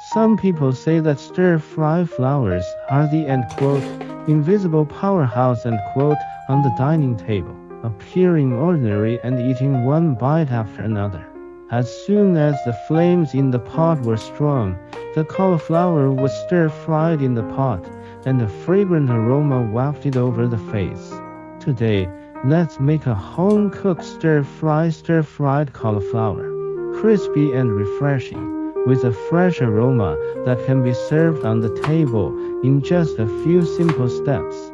Some people say that stir-fry flowers are the end quote, invisible powerhouse end quote on the dining table, appearing ordinary and eating one bite after another. As soon as the flames in the pot were strong, the cauliflower was stir-fried in the pot, and a fragrant aroma wafted over the face. Today, let's make a home-cooked stir-fried cauliflower. Crispy and refreshing, with a fresh aroma that can be served on the table in just a few simple steps.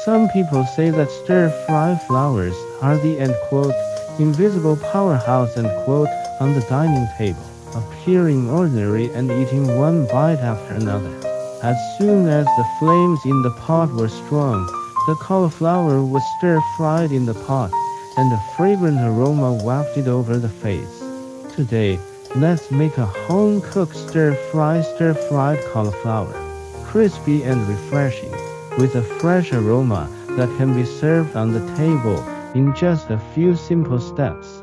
Some people say that stir-fry flowers are the end quote, invisible powerhouse end quote, on the dining table, appearing ordinary and eating one bite after another. As soon as the flames in the pot were strong, the cauliflower was stir-fried in the pot, and a fragrant aroma wafted over the face. Today, let's make a home-cooked stir-fried cauliflower, crispy and refreshing, with a fresh aroma that can be served on the table in just a few simple steps.